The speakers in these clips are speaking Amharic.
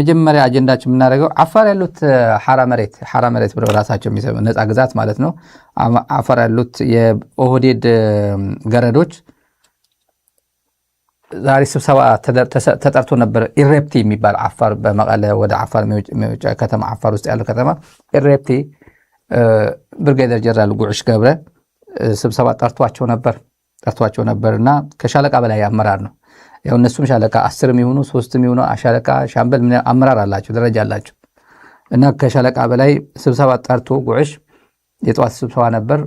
መጀመሪያ አጀንዳችን የምናደርገው አፋር ያሉት ሐራ መሬት ብለው ራሳቸው የሚሰሙ ነፃ ግዛት ማለት ነው። አፋር ያሉት የኦህዴድ ገረዶች ዛሬ ስብሰባ ተጠርቶ ነበር። ኢሬፕቲ የሚባል አፋር በመቀለ ወደ አፋር መውጫ ከተማ አፋር ውስጥ ያለው ከተማ ኢሬፕቲ ብርጋዴር ጀነራል ጉዕሽ ገብረ ስብሰባ ጠርቷቸው ነበርና ከሻለቃ በላይ አመራር ነው። ያው እነሱም ሻለቃ 10 የሚሆኑ 3 የሚሆኑ ሻለቃ ሻምበል አመራር አላቸው፣ ደረጃ አላቸው እና ከሻለቃ በላይ ስብሰባ ጠርቶ ጉዕሽ የጠዋት ስብሰባ ነበር።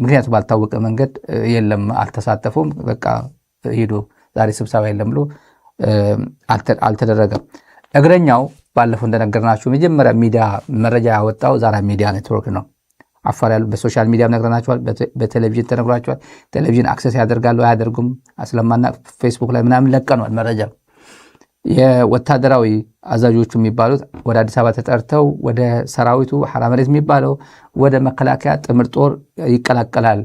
ምክንያቱ ባልታወቀ መንገድ የለም አልተሳተፉም። በቃ ሄዶ ዛሬ ስብሰባ የለም ብሎ አልተደረገም። እግረኛው ባለፈው እንደነገርናችሁ መጀመሪያ ሚዲያ መረጃ ያወጣው ዛራ ሚዲያ ኔትወርክ ነው። አፋር ያሉ በሶሻል ሚዲያ ነግረናቸዋል፣ በቴሌቪዥን ተነግሯቸዋል። ቴሌቪዥን አክሰስ ያደርጋሉ አያደርጉም አስለማና ፌስቡክ ላይ ምናምን ለቀኗል መረጃ። የወታደራዊ አዛዦቹ የሚባሉት ወደ አዲስ አበባ ተጠርተው ወደ ሰራዊቱ ሐራ መሬት የሚባለው ወደ መከላከያ ጥምር ጦር ይቀላቀላል፣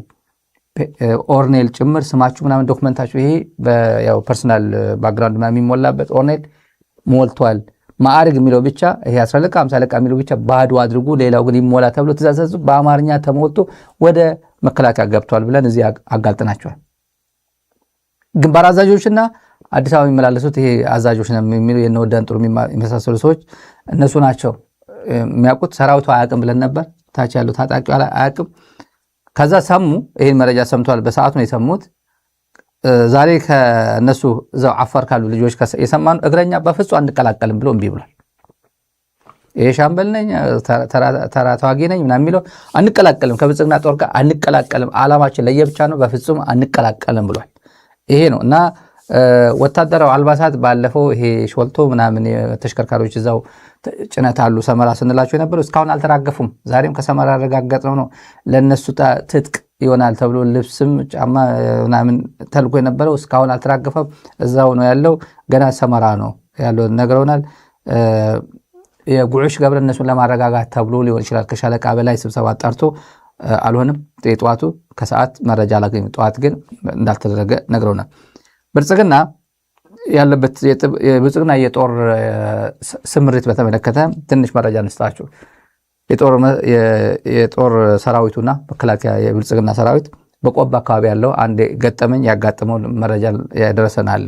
ኦርኔል ጭምር ስማችሁ ምናምን ዶክመንታችሁ ይሄ ያው ፐርሰናል ባክግራውንድ ምናምን የሚሞላበት ኦርኔል ሞልቷል። ማዕረግ የሚለው ብቻ ይሄ 10 50 አለቃ የሚለው ብቻ ባዶ አድርጉ፣ ሌላው ግን ይሞላ ተብሎ ተዛዘዙ። በአማርኛ ተሞልቶ ወደ መከላከያ ገብቷል ብለን እዚህ አጋልጠናቸዋል። ግንባር አዛዦችና አዲስ አበባ የሚመላለሱት ይሄ አዛዦች ነው የሚለው የነወዳን ጥሩ የሚመሳሰሉ ሰዎች እነሱ ናቸው የሚያውቁት። ሰራዊቱ አያውቅም ብለን ነበር። ታች ያለው ታጣቂው አያውቅም። ከዛ ሰሙ፣ ይሄን መረጃ ሰምቷል። በሰዓቱ ነው የሰሙት። ዛሬ ከነሱ እዛው አፋር ካሉ ልጆች የሰማነው እግረኛ በፍጹም አንቀላቀልም ብሎ እምቢ ብሏል። ይሄ ሻምበል ነኝ ተራ ተዋጊ ነኝ ምናምን የሚለው አንቀላቀልም፣ ከብልጽግና ጦር ጋር አንቀላቀልም፣ ዓላማችን ለየብቻ ነው፣ በፍጹም አንቀላቀልም ብሏል። ይሄ ነው እና ወታደራዊ አልባሳት ባለፈው ይሄ ሾልቶ ምናምን ተሽከርካሪዎች እዛው ጭነት አሉ ሰመራ ስንላቸው የነበረው እስካሁን አልተራገፉም። ዛሬም ከሰመራ አረጋገጥነው ነው ለነሱ ትጥቅ ይሆናል ተብሎ ልብስም ጫማ ምናምን ተልኮ የነበረው እስካሁን አልተራገፈም። እዛው ነው ያለው፣ ገና ሰመራ ነው ያለው ነግረውናል። የጉዕሽ ገብረ እነሱን ለማረጋጋት ተብሎ ሊሆን ይችላል ከሻለቃ በላይ ስብሰባ ጠርቶ አልሆነም። የጠዋቱ ከሰዓት መረጃ አላገኙ፣ ጠዋት ግን እንዳልተደረገ ነግረውናል። ብልጽግና ያለበት የብልጽግና የጦር ስምሪት በተመለከተ ትንሽ መረጃ እንስጣችሁ። የጦር ሰራዊቱና መከላከያ የብልጽግና ሰራዊት በቆቦ አካባቢ ያለው አንድ ገጠመኝ ያጋጠመው መረጃ ያደረሰናል።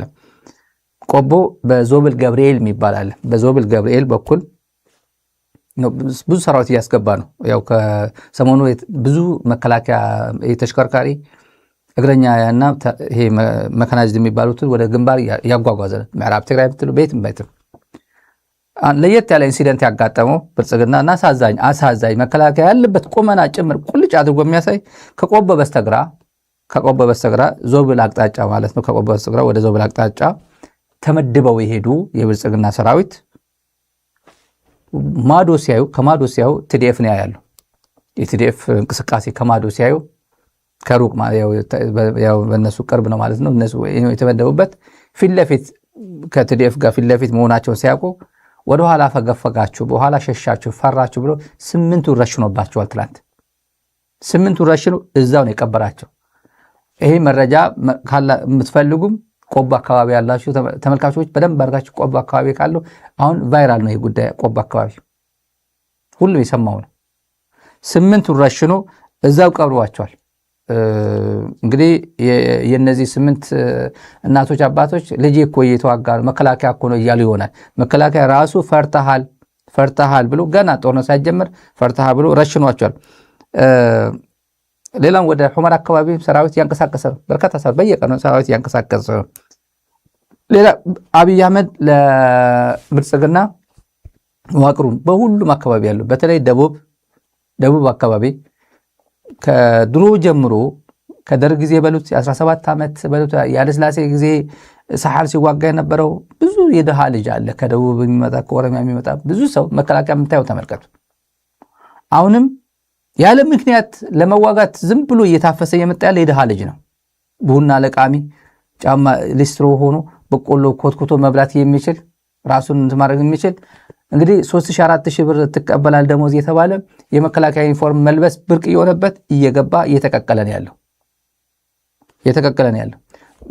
ቆቦ በዞብል ገብርኤል የሚባል አለ። በዞብል ገብርኤል በኩል ብዙ ሰራዊት እያስገባ ነው። ያው ከሰሞኑ ብዙ መከላከያ የተሽከርካሪ እግረኛ እና ይሄ መካናይዝድ የሚባሉትን ወደ ግንባር ያጓጓዘ ምዕራብ ትግራይ ብትሉ ቤትም ለየት ያለ ኢንሲደንት ያጋጠመው ብልጽግና እና አሳዛኝ መከላከያ ያለበት ቁመና ጭምር ቁልጭ አድርጎ የሚያሳይ ከቆቦ በስተግራ ዞብል አቅጣጫ ማለት ነው። ከቆቦ በስተግራ ወደ ዞብል አቅጣጫ ተመድበው የሄዱ የብልጽግና ሰራዊት ከማዶ ሲያዩ ቲዲኤፍ ነው ያለው። የቲዲኤፍ እንቅስቃሴ ከማዶ ሲያዩ ከሩቅ ያው በእነሱ ቅርብ ነው ማለት ነው። እነሱ የተመደቡበት ፊት ለፊት ከቲዲኤፍ ጋር ፊት ለፊት መሆናቸውን ሲያውቁ ወደኋላ ፈገፈጋችሁ፣ በኋላ ሸሻችሁ፣ ፈራችሁ ብሎ 8ቱን ረሽኖባቸዋል። ትላንት 8ቱን ረሽኖ እዛው ነው የቀበራቸው። ይሄ መረጃ የምትፈልጉም ቆቦ አካባቢ ያላችሁ ተመልካቾች በደንብ አድርጋችሁ ቆቦ አካባቢ ካለው አሁን ቫይራል ነው ይሄ ጉዳይ። ቆቦ አካባቢ ሁሉም የሰማው ነው። 8ቱን ረሽኖ እዛው ቀብሯቸዋል። እንግዲህ የነዚህ 8 እናቶች አባቶች ልጄ እኮ እየተዋጋ ነው መከላከያ እኮ ነው እያሉ ይሆናል። መከላከያ ራሱ ፈርተሃል ብሎ ገና ጦርነት ሳይጀምር ፈርተሃል ብሎ ረሽኗቸዋል። ሌላም ወደ ሑመራ አካባቢ ሰራዊት ያንቀሳቀሰ ነው። በርካታ ሰራዊት በየቀኑ ሰራዊት ያንቀሳቀሰ ነው። ሌላ አብይ አህመድ ለብልጽግና መዋቅሩን በሁሉም አካባቢ ያለው በተለይ ደቡብ አካባቢ ከድሮ ጀምሮ ከደርግ ጊዜ በሉት 17 ዓመት በሉት የኃይለሥላሴ ጊዜ ሰሐር ሲዋጋ የነበረው ብዙ የድሃ ልጅ አለ። ከደቡብ የሚመጣ ከኦሮሚያ የሚመጣ ብዙ ሰው መከላከያ የምታየው ተመልከቱ። አሁንም ያለ ምክንያት ለመዋጋት ዝም ብሎ እየታፈሰ የመጣ ያለ የድሃ ልጅ ነው። ቡና ለቃሚ ጫማ ሊስትሮ ሆኖ በቆሎ ኮትኩቶ መብላት የሚችል ራሱን ማድረግ የሚችል እንግዲህ 3000-4000 ብር ትቀበላል ደሞዝ የተባለ የመከላከያ ዩኒፎርም መልበስ ብርቅ የሆነበት እየገባ እየተቀቀለ ነው ያለው።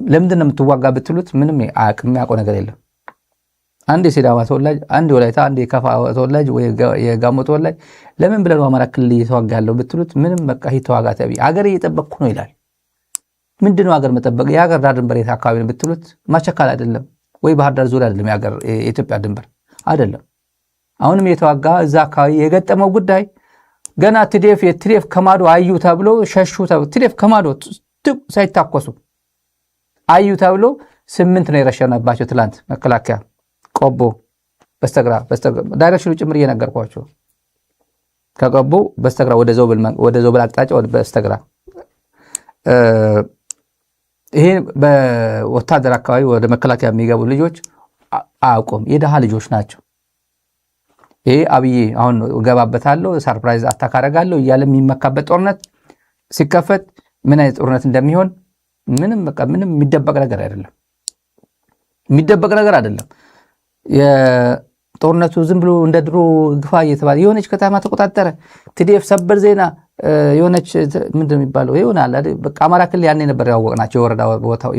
ለምንድን ነው የምትዋጋ ብትሉት ምንም አያውቅም፣ የሚያውቀው ነገር የለም። አንድ የሲዳማ ተወላጅ፣ አንድ የወላይታ፣ አንድ የከፋ ተወላጅ ወይ የጋሞ ተወላጅ ለምን ብለን አማራ ክልል እየተዋጋ ያለው ብትሉት ምንም በቃ ተዋጋ ተቢ አገር እየጠበቅኩ ነው ይላል። ምንድነው አገር መጠበቅ? የሀገር ዳር ድንበር የት አካባቢ ነው ብትሉት ማቸካል አይደለም ወይ ባህር ዳር ዙሪያ አይደለም የኢትዮጵያ ድንበር አይደለም። አሁንም የተዋጋ እዛ አካባቢ የገጠመው ጉዳይ ገና ትዴፍ ከማዶ አዩ ተብሎ ሸሹ ተብሎ ትዴፍ ከማዶ ሳይታኮሱ አዩ ተብሎ 8 ነው የረሸነባቸው ትላንት መከላከያ ቆቦ በስተግራ ዳይሬክሽኑ ጭምር እየነገርኳቸው ከቆቦ በስተግራ ወደ ዞብል አቅጣጫ ወደ በስተግራ ይሄ በወታደር አካባቢ ወደ መከላከያ የሚገቡ ልጆች አያውቁም። የደሃ ልጆች ናቸው። ይሄ አብይ አሁን ገባበታለሁ ሰርፕራይዝ አታክ አደርጋለሁ እያለ የሚመካበት ጦርነት ሲከፈት ምን አይነት ጦርነት እንደሚሆን ምንም የሚደበቅ ነገር አይደለም። የጦርነቱ ዝም ብሎ እንደ ድሮ ግፋ እየተባለ የሆነች ከተማ ተቆጣጠረ TDF ሰበር ዜና የሆነች ምንድነው የሚባለው ይሆናል አይደል? በቃ አማራ ክልል ያኔ ነበር ያወቅናቸው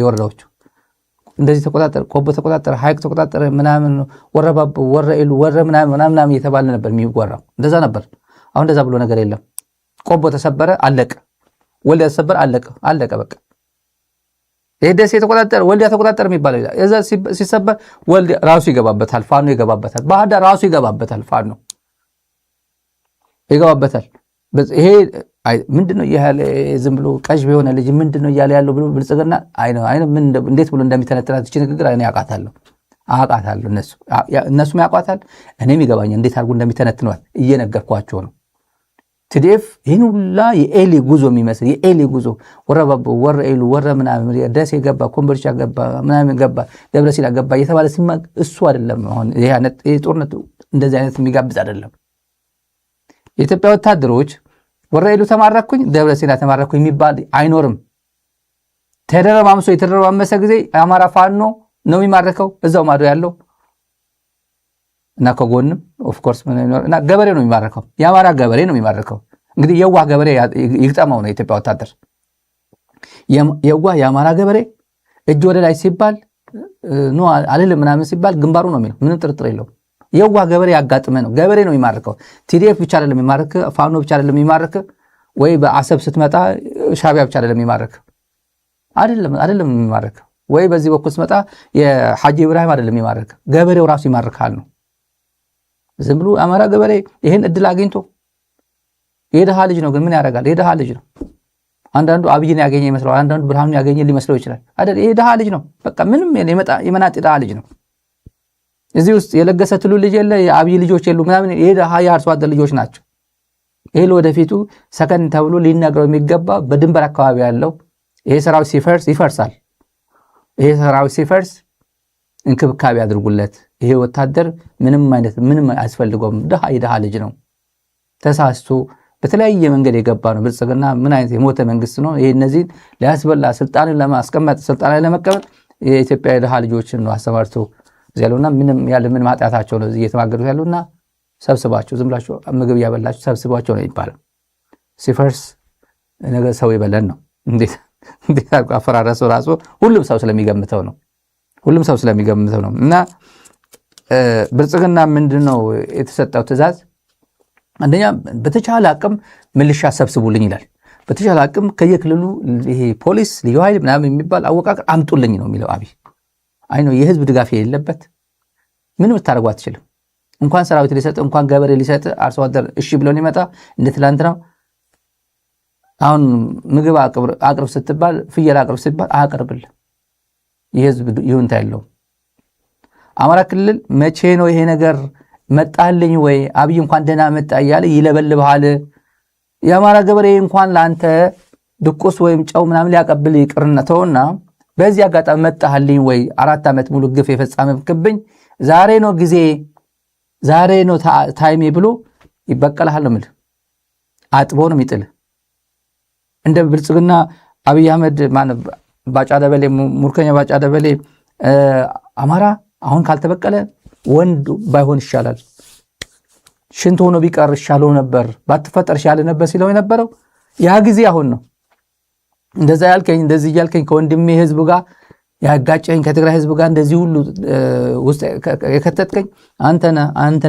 የወረዳዎቹ እንደዚህ ተቆጣጠረ፣ ቆቦ ተቆጣጠረ፣ ሀይቅ ተቆጣጠረ፣ ምናምን ወረባቦ፣ ወረኢሉ፣ ምናምን እየተባለ ነበር የሚወራው። እንደዛ ነበር። አሁን እንደዛ ብሎ ነገር የለም። ቆቦ ተሰበረ፣ አለቀ። ወልዲያ ተሰበረ፣ አለቀ በቃ። ደሴ ተቆጣጠረ፣ ወልዲያ ተቆጣጠረ የሚባለው እዛ ሲሰበር ወልዲያ ራሱ ይገባበታል፣ ፋኖ ይገባበታል፣ ባህር ዳር ራሱ ይገባበታል፣ ፋኖ ይገባበታል። ይሄ ምንድነው ያለ ዝም ብሎ ቀጅ የሆነ ልጅ ምንድነው እያለ ያለው ብሎ ብልጽግና አይነ እንዴት ብሎ እንደሚተነተናት እቺ ንግግር እኔ አውቃታለሁ እነሱም ያውቃታል፣ እኔም ይገባኛል እንዴት አድርጎ እንደሚተነትኗት እየነገርኳቸው ነው። TDF ይህን ሁላ የኤሊ ጉዞ የሚመስል የኤሊ ጉዞ ወረባቦ፣ ወረኢሉ፣ ምናምን ደሴ ገባ፣ ኮምቦልቻ ገባ፣ ምናምን ገባ፣ ደብረሲና ገባ እየተባለ ሲማግ እሱ አይደለም። አሁን ይሄ ጦርነት እንደዚህ አይነት የሚጋብዝ አይደለም። የኢትዮጵያ ወታደሮች ወረኢሉ ተማረኩኝ፣ ደብረሲና ተማረኩኝ የሚባል አይኖርም። የተደረማመሰ ጊዜ የአማራ ፋኖ ነው የሚማርከው እዛው ማዶ ያለው እና ከጎንም ኦፍ ኮርስ እና ገበሬ ነው የሚማርከው፣ የአማራ ገበሬ ነው የሚማርከው። እንግዲህ የዋህ ገበሬ ይግጠመው ነው የኢትዮጵያ ወታደር። የዋህ የአማራ ገበሬ እጅ ወደ ላይ ሲባል ነው አልልም ምናምን ሲባል ግንባሩ ነው የሚለው፣ ምንም ጥርጥር የለውም። የዋህ ገበሬ ያጋጥመ ነው፣ ገበሬ ነው የሚማርከው። TDF ብቻ አይደለም የሚማርክ፣ ፋኖ ብቻ አይደለም የሚማርክ፣ ወይ በአሰብ ስትመጣ ሻቢያ ብቻ አይደለም የሚማርክ፣ አይደለም የሚማርክ፣ ወይ በዚህ በኩል ስትመጣ የሐጂ ኢብራሂም አይደለም የሚማርክ፣ ገበሬው ራሱ ይማርካል ነው። ዝም ብሎ አማራ ገበሬ ይሄን እድል አግኝቶ የደሃ ልጅ ነው። ግን ምን ያደርጋል? የደሃ ልጅ ነው። አንዳንዱ አብይን ያገኘ ይመስለው፣ አንዳንዱ ብርሃኑን ያገኘ ሊመስለው ይችላል አይደል? ይሄ ደሃ ልጅ ነው። በቃ ምንም የመናጤ ደሃ ልጅ ነው። እዚህ ውስጥ የለገሰ ትሉ ልጅ የለ፣ የአብይ ልጆች የሉ ምናምን። ይሄ ደሃ የአርሶ አደር ልጆች ናቸው። ይሄ ለወደፊቱ ሰከን ተብሎ ሊነገረው የሚገባ በድንበር አካባቢ ያለው ይሄ ሰራዊት ሲፈርስ ይፈርሳል። ይሄ ሰራዊት ሲፈርስ እንክብካቤ አድርጉለት። ይሄ ወታደር ምንም አያስፈልገውም። የደሃ ልጅ ነው። ተሳስቶ በተለያየ መንገድ የገባ ነው። ብልጽግና ምን አይነት የሞተ መንግስት ነው ይሄ! እነዚህን ሊያስበላ ስልጣንን ለማስቀመጥ ስልጣን ላይ ለመቀመጥ የኢትዮጵያ የደሃ ልጆችን ነው አሰማርቶ ያለውና ምን ማጣታቸው ነው እየተማገዱት ያለውና ሰብስባቸው፣ ዝም ብላችሁ ምግብ ያበላችሁ ሰብስባቸው ነው ይባላል። ሲፈርስ ነገ ሰው ይበለን ነው። እንዴት አፈራረሰው ራሱ ሁሉም ሰው ስለሚገምተው ነው። እና ብልጽግና ምንድነው የተሰጠው ትእዛዝ? አንደኛ በተቻለ አቅም ምልሻ ሰብስቡልኝ ይላል። በተቻለ አቅም ከየክልሉ ይሄ ፖሊስ፣ ልዩ ኃይል ምናምን የሚባል አወቃቀር አምጡልኝ ነው የሚለው አብይ። ነው የህዝብ ድጋፍ የሌለበት ምንም ልታደርጉ አትችልም። እንኳን ሰራዊት ሊሰጥ እንኳን ገበሬ ሊሰጥ አርሶ አደር እሺ ብሎን ይመጣ እንደ ትላንት ነው። አሁን ምግብ አቅርብ ስትባል፣ ፍየል አቅርብ ስትባል አያቀርብልህ። የህዝብ ይሁንታ የለውም። አማራ ክልል መቼ ነው ይሄ ነገር መጣልኝ ወይ አብይ እንኳን ደህና መጣ እያለ ይለበልብሃል። የአማራ ገበሬ እንኳን ለአንተ ድቁስ ወይም ጨው ምናምን ሊያቀብል ይቅርነተውና በዚህ አጋጣሚ መጣልኝ ወይ 4 ዓመት ሙሉ ግፍ የፈጸምክብኝ ዛሬ ነው ጊዜ፣ ዛሬ ነው ታይሜ ብሎ ይበቀልሃል ነው የምልህ። አጥቦ ነው የሚጥልህ። እንደ ብልጽግና አብይ አህመድ ባጫ ደበሌ፣ ሙርከኛ ባጫ ደበሌ አማራ አሁን ካልተበቀለ ወንድ ባይሆን ይሻላል፣ ሽንት ሆኖ ቢቀር ይሻለው ነበር፣ ባትፈጠር ይሻለ ነበር ሲለው የነበረው ያ ጊዜ አሁን ነው። እንደዛ ያልከኝ እንደዚህ ያልከኝ ከወንድሜ ህዝብ ጋር ያጋጨኝ ከትግራይ ህዝብ ጋር እንደዚህ ሁሉ ውስጥ የከተትከኝ አንተን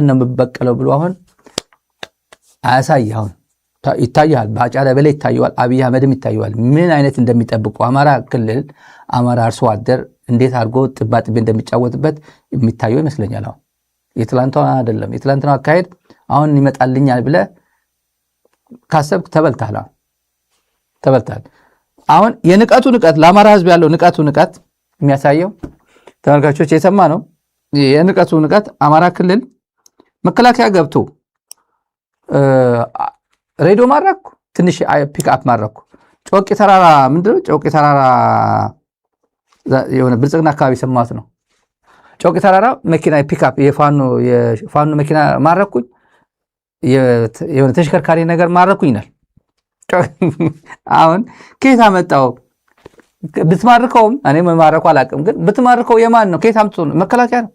ነው የምበቀለው ብሎ አሁን አያሳይ። አሁን ይታያል፣ ባጫ ደበሌ ይታያል፣ አብይ አህመድም ይታያል ምን አይነት እንደሚጠብቁ አማራ ክልል አማራ አርሶ አደር እንዴት አድርጎ ጥባጥቤ እንደሚጫወትበት የሚታየው ይመስለኛል። አሁን የትላንቷ አይደለም። የትላንትናው አካሄድ አሁን ይመጣልኛል ብለህ ካሰብክ ተበልታል። አሁን የንቀቱ ንቀት ለአማራ ህዝብ ያለው ንቀት የሚያሳየው ተመልካቾች የሰማ ነው። የንቀቱ ንቀት አማራ ክልል መከላከያ ገብቶ ሬዲዮ ማረኩ፣ ትንሽ ፒክአፕ ማረኩ። ጮቄ ተራራ ምንድነው? ጮቄ ተራራ የሆነ ብልጽግና አካባቢ ሰማት ነው። ጮቄ ተራራ መኪና ፒክአፕ የፋኖ መኪና ማረኩኝ፣ የሆነ ተሽከርካሪ ነገር ማረኩኝ ይላል። አሁን ከየት አመጣው? ብትማርከውም እኔ መማረኩ አላውቅም፣ ግን ብትማርከው የማን ነው? ከየት አምጥቶ ነው? መከላከያ ነው።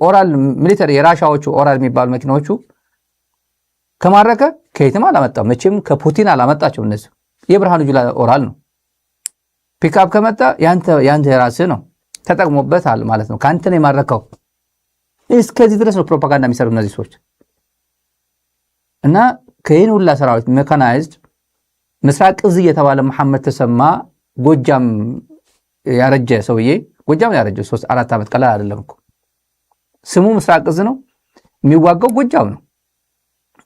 ኦራል ሚሊተሪ የራሻዎቹ ኦራል የሚባሉ መኪናዎቹ ከማረከ ከየትም አላመጣው። መቼም ከፑቲን አላመጣቸው። እነዚህ የብርሃኑ ጁላ ኦራል ነው። ፒክአፕ ከመጣ ያንተ የራስህ ነው፣ ተጠቅሞበታል ማለት ነው። ከአንተ ነው የማረከው። እስከዚህ ድረስ ነው ፕሮፓጋንዳ የሚሰሩ እነዚህ ሰዎች። እና ከይህን ሁላ ሰራዊት ሜካናይዝድ ምስራቅ እዝ የተባለ መሐመድ ተሰማ ጎጃም ያረጀ ሰውዬ፣ ጎጃም ያረጀ 3-4 ዓመት ቀላል አይደለም እኮ። ስሙ ምስራቅ እዝ ነው፣ የሚዋጋው ጎጃም ነው።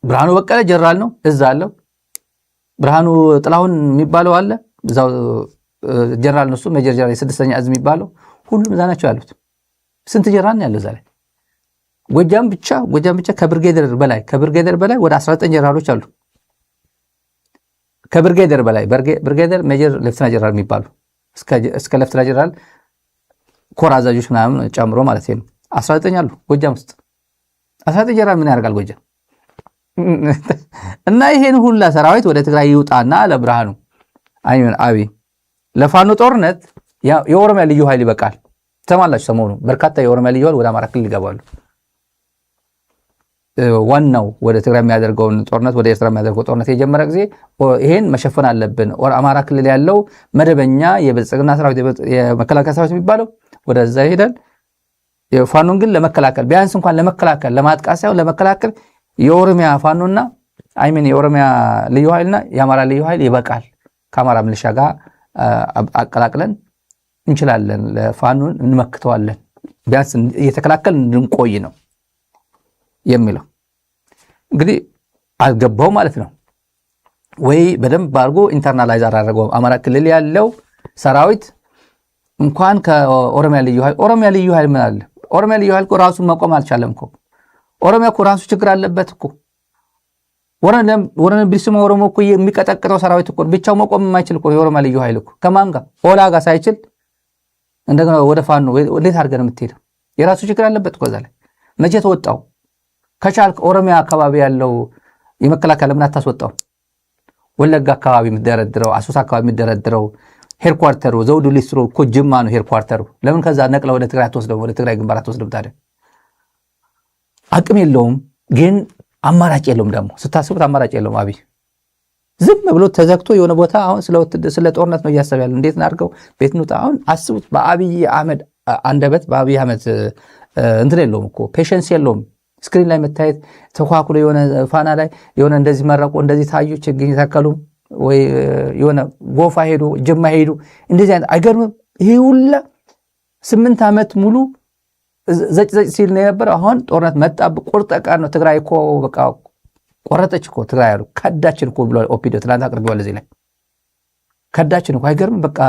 ብርሃኑ በቀለ ጀነራል ነው፣ እዛ አለው። ብርሃኑ ጥላሁን የሚባለው አለ፣ እዛው ጀነራል ነው። እሱ ሜጀር ጀነራል 6ኛ እዝ የሚባለው ሁሉም እዛ ናቸው ያሉት። ስንት ጀነራል ነው ያለው እዛ ላይ? ጎጃም ብቻ ከብርጌደር በላይ ወደ 19 ጀነራሎች አሉ። ከብርጌደር በላይ ብርጌደር ሜጀር ሌፍተና ጀነራል የሚባሉ እስከ ሌፍተና ጀነራል ኮር አዛዦች ምናምን ጨምሮ ማለት ነው 19 አሉ ጎጃም ውስጥ። 19 ጀነራል ምን ያደርጋል ጎጃም? እና ይሄን ሁላ ሰራዊት ወደ ትግራይ ይውጣና ለብርሃኑ አብይ ለፋኖ ጦርነት የኦሮሚያ ልዩ ኃይል ይበቃል። ተማላችሁ ሰሞኑ በርካታ የኦሮሚያ ልዩ ኃይል ወደ አማራ ክልል ይገባሉ። ዋናው ወደ ትግራይ የሚያደርገውን ጦርነት ወደ ኤርትራ የሚያደርገው ጦርነት የጀመረ ጊዜ ይሄን መሸፈን አለብን። አማራ ክልል ያለው መደበኛ የብልጽግና ሰራዊት የመከላከያ ሰራዊት የሚባለው ወደዛ ይሄዳል። ፋኖን ግን ለመከላከል ቢያንስ እንኳን ለመከላከል ለማጥቃት ሳይሆን ለመከላከል የኦሮሚያ ፋኖና የኦሮሚያ ልዩ ኃይልና የአማራ ልዩ ኃይል ይበቃል። ከአማራ ሚሊሻ ጋር አቀላቅለን እንችላለን፣ ለፋኖን እንመክተዋለን፣ ቢያንስ እየተከላከል እንድንቆይ ነው የሚለው። እንግዲህ አልገባው ማለት ነው ወይ? በደንብ አድርጎ ኢንተርናላይዝ አደረገው። አማራ ክልል ያለው ሰራዊት እንኳን ከኦሮሚያ ልዩ ኃይል ምን አለ? ኦሮሚያ ልዩ ኃይል እኮ ራሱን መቆም አልቻለም እኮ። ኦሮሚያ እኮ ራሱ ችግር አለበት እኮ። ወረነ ቢስማ ኦሮሞ እኮ የሚቀጠቅጠው ሰራዊት እኮ ብቻው መቆም የማይችል እኮ የኦሮሚያ ልዩ ኃይል እኮ። ከማን ጋር? ኦላ ጋር ሳይችል እንደገና ወደ ፋኖ እንዴት አድርገህ ነው የምትሄደው? የራሱ ችግር አለበት እኮ። እዛ ላይ መቼ ተወጣው? ከቻልክ ኦሮሚያ አካባቢ ያለው የመከላከያ ለምን አታስወጣው? ወለጋ አካባቢ የሚደረድረው፣ አሶሳ አካባቢ የሚደረድረው ሄድኳርተሩ ዘውዱ ሊስትሮ እኮ ጅማ ነው ሄድኳርተሩ። ለምን ከዛ ነቅለ ወደ ትግራይ አትወስደው? ወደ ትግራይ ግንባር አትወስደው? ታዲያ አቅም የለውም፣ ግን አማራጭ የለውም። ደግሞ ስታስቡት አማራጭ የለውም። አብይ ዝም ብሎ ተዘግቶ የሆነ ቦታ አሁን ስለ ጦርነት ነው እያሰብ ያለ። እንዴት እናድርገው? ቤት እንውጣ። አሁን አስቡት። በአብይ አህመድ አንደበት በአብይ አህመድ እንትን የለውም እኮ ፔሸንስ የለውም። ስክሪን ላይ መታየት ተኳኩሎ የሆነ ፋና ላይ የሆነ እንደዚህ መረቁ እንደዚህ ታዩ ችግኝ ተከሉ ወይ የሆነ ጎፋ ሄዱ ጅማ ሄዱ እንደዚህ አይነት አይገርምም? ይሄ ሁላ 8 ዓመት ሙሉ ዘጭ ሲል ነው የነበረ። አሁን ጦርነት መጣብ ቁርጥ ቀን ነው። ትግራይ እኮ በቃ ቆረጠች እኮ ትግራይ ያሉ ከዳችን እኮ ብሎ ኦፒዲዮ ትላንት አቅርበዋል። እዚህ ላይ ከዳችን እኮ አይገርምም? በቃ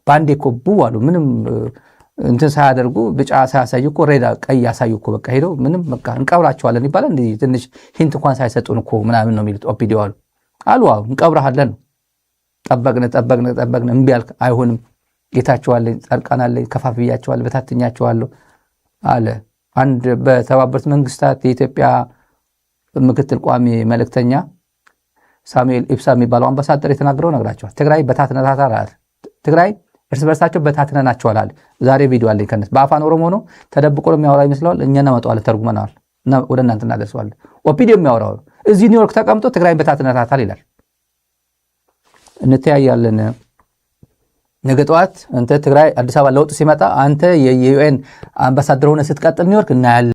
ባንዴ እኮ ቡዋሉ ምንም እንትን ሳያደርጉ ብጫ ሳያሳዩ እኮ ሬዳ ቀይ ያሳዩ እኮ በቃ ሄደው ምንም በቃ እንቀብራቸዋለን ይባላል። እንዲህ ትንሽ ሂንት እንኳን ሳይሰጡን እኮ ምናምን ነው የሚሉት ኦፒዲዮ አሉ እንቀብራለን። ጠበቅን እምቢ አልክ፣ አይሆንም፣ ጌታቸዋለኝ፣ ጸድቃናለኝ፣ ከፋፍያቸዋለሁ፣ በታትኛቸዋለሁ አለ አንድ በተባበሩት መንግስታት የኢትዮጵያ ምክትል ቋሚ መልእክተኛ ሳሙኤል ኢብሳ የሚባለው አምባሳደር የተናገረው ነግራቸዋል። ትግራይ በታትነታታል አለ። ትግራይ እርስ በርሳቸው በታትነናቸዋል አለ። ዛሬ ቪዲዮ አለኝ ከነሱ በአፋን ኦሮሞ ነው ተደብቆ የሚያወራ ይመስለዋል። እኛ እናመጣዋለን ተርጉመናል እና ወደ እናንተ እናደርሰዋለን። ኦፒዲዮ የሚያወራው እዚህ ኒውዮርክ ተቀምጦ ትግራይ በታትነታታል ይላል። እንተያያለን ነገ ጠዋት አንተ ትግራይ አዲስ አበባ ለውጥ ሲመጣ አንተ የዩኤን አምባሳደር ሆነ ስትቀጥል ኒውዮርክ እናያለን።